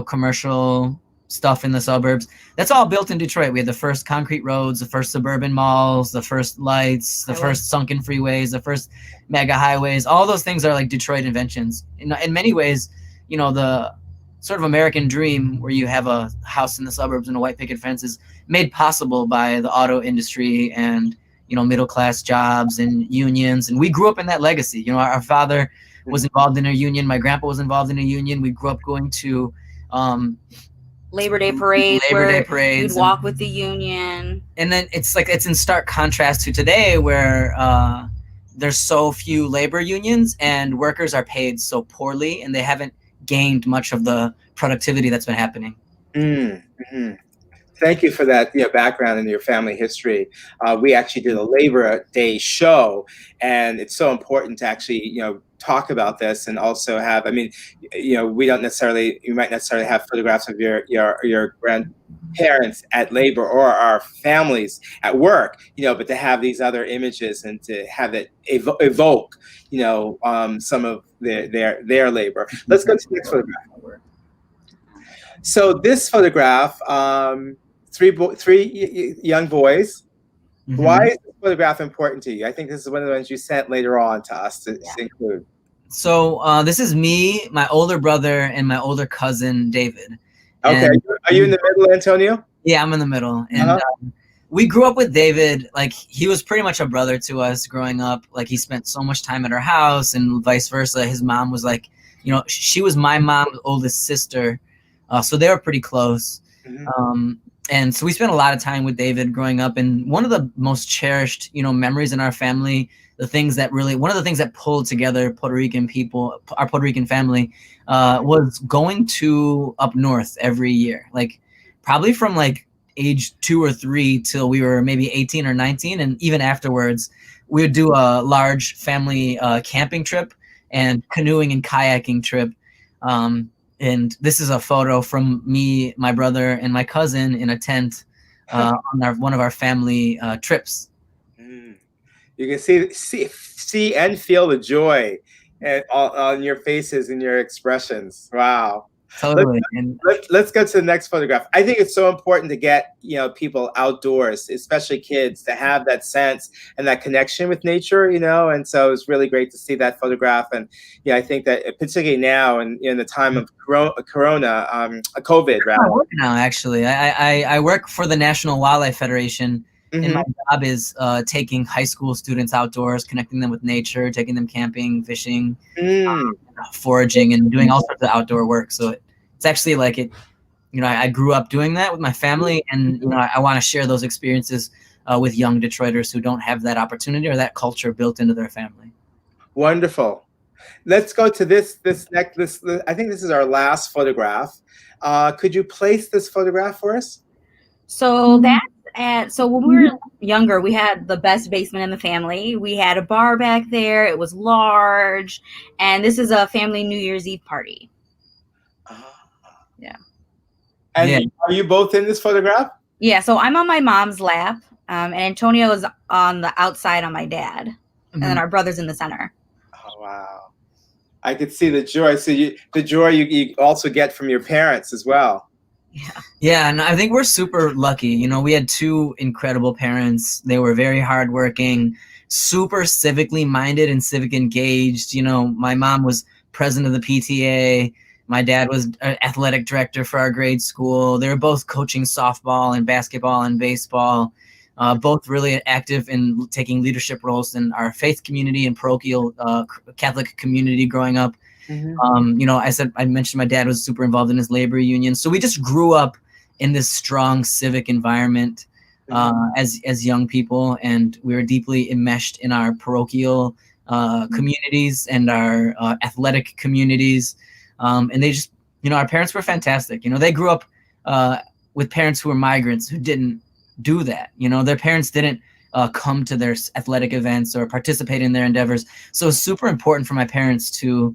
commercial stuff in the suburbs. That's all built in Detroit. We had the first concrete roads, the first suburban malls, the first lights, the first sunken freeways, the first mega highways. All those things are like Detroit inventions. In many ways, the sort of American dream where you have a house in the suburbs and a white picket fence is made possible by the auto industry and, middle-class jobs and unions. And we grew up in that legacy. Our father was involved in a union. My grandpa was involved in a union. We grew up going to Labor Day parades. We'd walk with the union. And then it's in stark contrast to today, where there's so few labor unions and workers are paid so poorly, and they haven't gained much of the productivity that's been happening. Mm-hmm. Thank you for that background in your family history. We actually did a Labor Day show, and it's so important to actually talk about this, and also have, you might necessarily have photographs of your grandparents at labor or our families at work, but to have these other images and to have it evoke, some of their labor. Let's go to the next photograph. So this photograph, 3 young boys. Mm-hmm. Why is this photograph important to you? I think this is one of the ones you sent later on to us to include. So this is me, my older brother, and my older cousin, David. Okay. Are you in the middle, Antonio? Yeah, I'm in the middle. And we grew up with David. Like, he was pretty much a brother to us growing up. Like, he spent so much time at our house and vice versa. His mom was like, you know, she was my mom's oldest sister. So they were pretty close. And so we spent a lot of time with David growing up. And one of the most cherished, you know, memories in our family, one of the things that pulled together Puerto Rican people, our Puerto Rican family, was going to up north every year. Like, probably from like age 2 or 3 till we were maybe 18 or 19. And even afterwards, we would do a large family camping trip and canoeing and kayaking trip. And this is a photo from me, my brother, and my cousin in a tent on one of our family trips. You can see and feel the joy on your faces and your expressions. Wow. Totally. Let's go to the next photograph. I think it's so important to get, you know, people outdoors, especially kids, to have that sense and that connection with nature, you know. And so it's really great to see that photograph. And yeah, I think that particularly now and in the time of COVID, rather. Now, actually, I work for the National Wildlife Federation. And my job is taking high school students outdoors, connecting them with nature, taking them camping, fishing, foraging, and doing all sorts of outdoor work. So it's actually like it, you know, I grew up doing that with my family, and you know, I want to share those experiences with young Detroiters who don't have that opportunity or that culture built into their family. Wonderful. Let's go to this next. I think this is our last photograph. Could you place this photograph for us? So so when we were younger, we had the best basement in the family. We had a bar back there. It was large. And this is a family New Year's Eve party. Yeah. And are you both in this photograph? Yeah. So I'm on my mom's lap. And Antonio is on the outside on my dad. And then our brother's in the center. Oh, wow. I could see the joy. So the joy you also get from your parents as well. Yeah, and I think we're super lucky. You know, we had 2 incredible parents. They were very hardworking, super civically minded and civic engaged. You know, my mom was president of the PTA. My dad was an athletic director for our grade school. They were both coaching softball and basketball and baseball, both really active in taking leadership roles in our faith community and parochial Catholic community growing up. You know, I mentioned my dad was super involved in his labor union. So we just grew up in this strong civic environment as young people, and we were deeply enmeshed in our parochial communities and our athletic communities. And they just, you know, our parents were fantastic. You know, they grew up with parents who were migrants who didn't do that. You know, their parents didn't come to their athletic events or participate in their endeavors. So it's super important for my parents to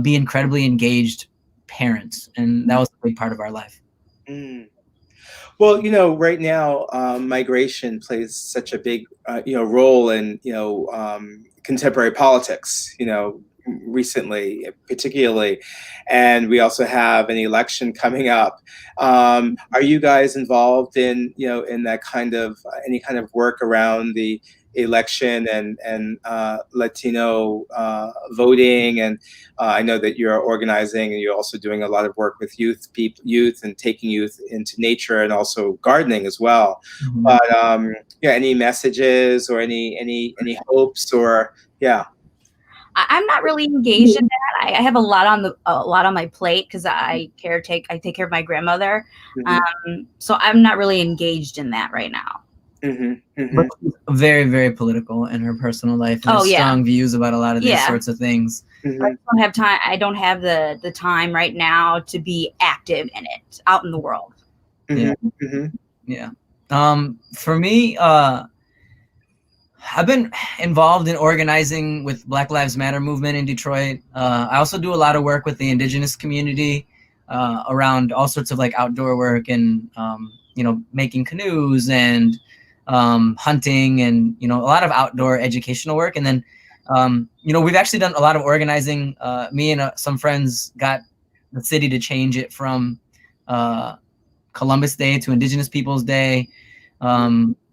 be incredibly engaged parents, and that was a big part of our life. Well, you know, right now, migration plays such a big, you know, role in, you know, contemporary politics, you know, recently, particularly, and we also have an election coming up. Are you guys involved in, you know, in that kind of any kind of work around the election and Latino voting? And I know that you're organizing and you're also doing a lot of work with youth and taking youth into nature and also gardening as well. But yeah, any messages or any hopes or I'm not really engaged in that. I have a lot on my plate because I take care of my grandmother. So I'm not really engaged in that right now. But very, very political in her personal life. And strong views about a lot of these sorts of things. I don't have time. I don't have the time right now to be active in it out in the world. For me, I've been involved in organizing with Black Lives Matter movement in Detroit. I also do a lot of work with the indigenous community around all sorts of like outdoor work and, you know, making canoes and hunting and, you know, a lot of outdoor educational work. And then, you know, we've actually done a lot of organizing. Me and some friends got the city to change it from Columbus Day to Indigenous Peoples Day.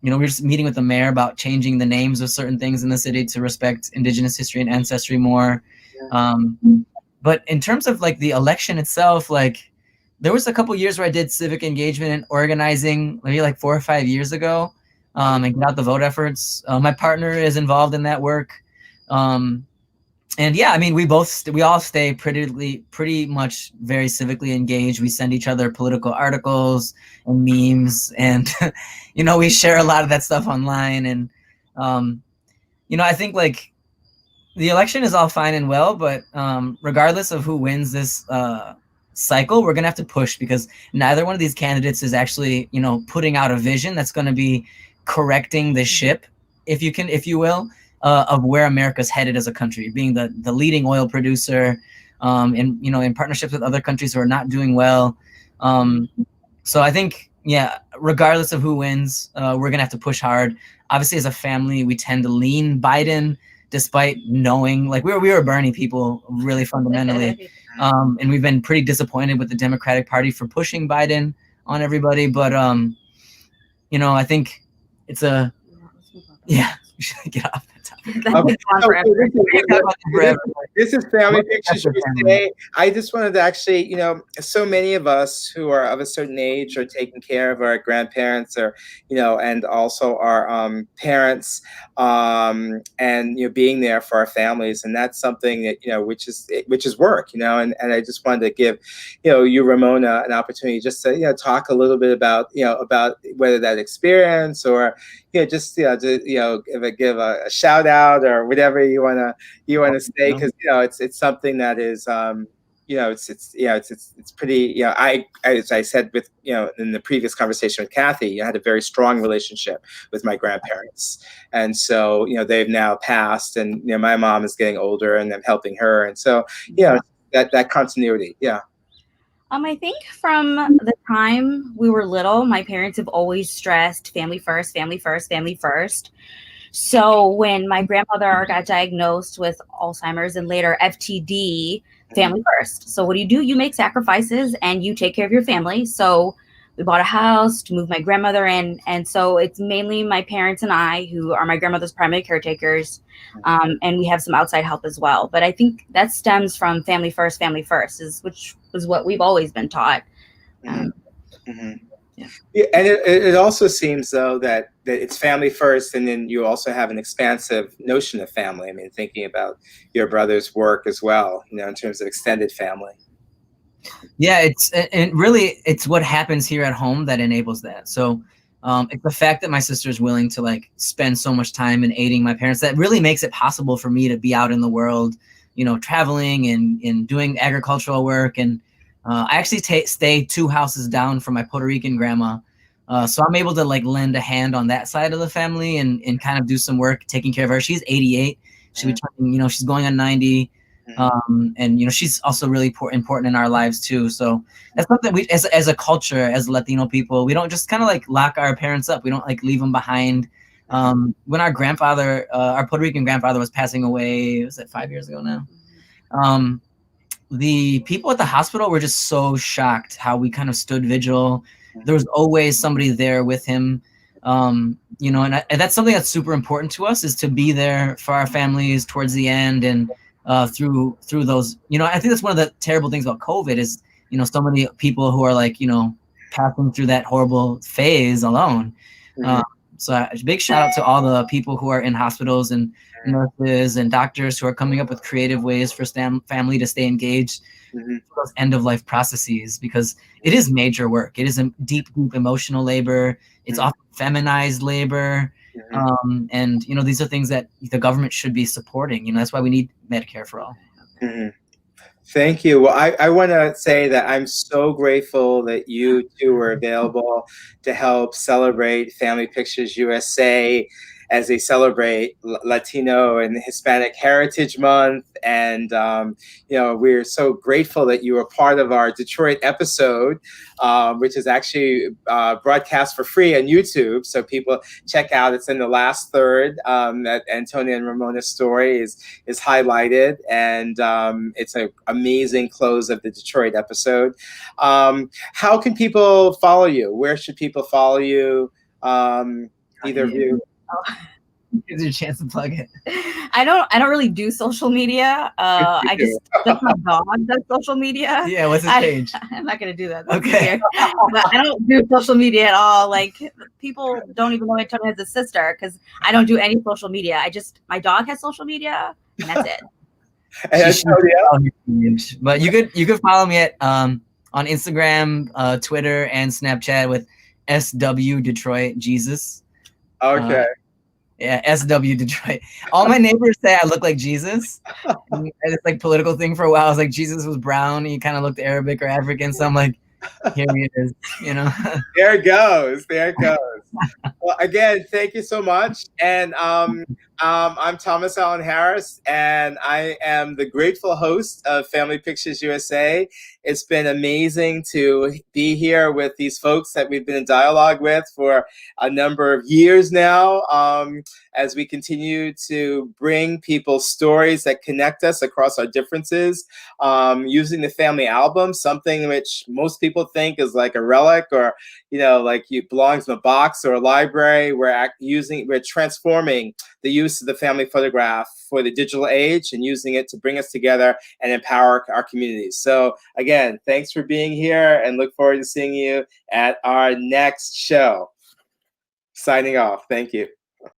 You know, we're just meeting with the mayor about changing the names of certain things in the city to respect Indigenous history and ancestry more. But in terms of like the election itself, like, there was a couple years where I did civic engagement and organizing, maybe like 4 or 5 years ago, and get out the vote efforts. My partner is involved in that work. And yeah, I mean, we all stay pretty much very civically engaged. We send each other political articles and memes, and you know, we share a lot of that stuff online. And you know, I think like the election is all fine and well, but regardless of who wins this cycle, we're gonna have to push, because neither one of these candidates is actually, you know, putting out a vision that's going to be correcting the ship, if you will. Of where America's headed as a country, being the leading oil producer, and you know, in partnerships with other countries who are not doing well. So I think, yeah, regardless of who wins, we're gonna have to push hard. Obviously, as a family, we tend to lean Biden, despite knowing, like, we were Bernie people really fundamentally, and we've been pretty disappointed with the Democratic Party for pushing Biden on everybody. But you know, I think it's a yeah. We should get off that topic. This is Family Pictures USA. I just wanted to actually, you know, so many of us who are of a certain age are taking care of our grandparents, or, you know, and also our parents, and, you know, being there for our families. And that's something that, you know, which is work, you know, and I just wanted to give, you know, you, Ramona, an opportunity just to, you know, talk a little bit about, you know, about whether that experience, or, you know, just, you know, to, give a shout out or whatever you wanna say, because, you know, it's something that is, you know, it's pretty, you know, as I said with, you know, in the previous conversation with Cathi, I had a very strong relationship with my grandparents, and so, you know, they've now passed, and, you know, my mom is getting older, and I'm helping her, and so, you know, that continuity, yeah. I think from the time we were little, my parents have always stressed family first, family first, family first. So when my grandmother got diagnosed with Alzheimer's and later FTD, family first. So what do? You make sacrifices and you take care of your family. So we bought a house to move my grandmother in. And so it's mainly my parents and I who are my grandmother's primary caretakers. And we have some outside help as well. But I think that stems from family first, which is what we've always been taught. Yeah, and it also seems, though, that it's family first, and then you also have an expansive notion of family. I mean, thinking about your brother's work as well, you know, in terms of extended family. Yeah, it's what happens here at home that enables that. So it's the fact that my sister is willing to, like, spend so much time in aiding my parents that really makes it possible for me to be out in the world, you know, traveling and doing agricultural work. And I actually stay 2 houses down from my Puerto Rican grandma. So I'm able to, like, lend a hand on that side of the family and kind of do some work taking care of her. She's 88. She'll be turning, you know, she's going on 90. And, you know, she's also really important in our lives too. So that's something we, as a culture, as Latino people, we don't just kind of, like, lock our parents up. We don't, like, leave them behind. When our grandfather, our Puerto Rican grandfather, was passing away, was it 5 years ago now? The people at the hospital were just so shocked how we kind of stood vigil. There was always somebody there with him. You know, and that's something that's super important to us, is to be there for our families towards the end, and through those, you know, I think that's one of the terrible things about COVID is, you know, so many people who are, like, you know, passing through that horrible phase alone. So a big shout out to all the people who are in hospitals, and nurses and doctors who are coming up with creative ways for family to stay engaged in those end of life processes, because it is major work. It is a deep emotional labor. It's often feminized labor. And, you know, these are things that the government should be supporting. You know, that's why we need Medicare for all. Thank you. Well, I want to say that I'm so grateful that you two were available to help celebrate Family Pictures USA as they celebrate Latino and Hispanic Heritage Month. And, you know, we're so grateful that you were part of our Detroit episode, which is actually broadcast for free on YouTube. So people check out, it's in the last third, that Antonio and Ramona's story is highlighted. And it's an amazing close of the Detroit episode. How can people follow you? Where should people follow you? Either of you? Here's your chance to plug it. I don't really do social media. Just my dog does social media. Yeah, what's his page? I'm not gonna do that. That's Okay. weird. But I don't do social media at all. Like, people don't even know Antonio has a sister because I don't do any social media. My dog has social media, and that's it. But you could follow me at on Instagram, Twitter, and Snapchat with SW Detroit Jesus. Okay. Yeah, SW Detroit. All my neighbors say I look like Jesus. And it's like political thing for a while. I was like, Jesus was brown. He kind of looked Arabic or African. So I'm like, here he is, you know. There it goes. There it goes. Well, again, thank you so much. And I'm Thomas Allen Harris, and I am the grateful host of Family Pictures USA. It's been amazing to be here with these folks that we've been in dialogue with for a number of years now, as we continue to bring people stories that connect us across our differences, using the family album, something which most people think is like a relic or, you know, like it belongs in a box or a library. We're transforming the use of the family photograph for the digital age and using it to bring us together and empower our communities. So again, thanks for being here and look forward to seeing you at our next show. Signing off. Thank you.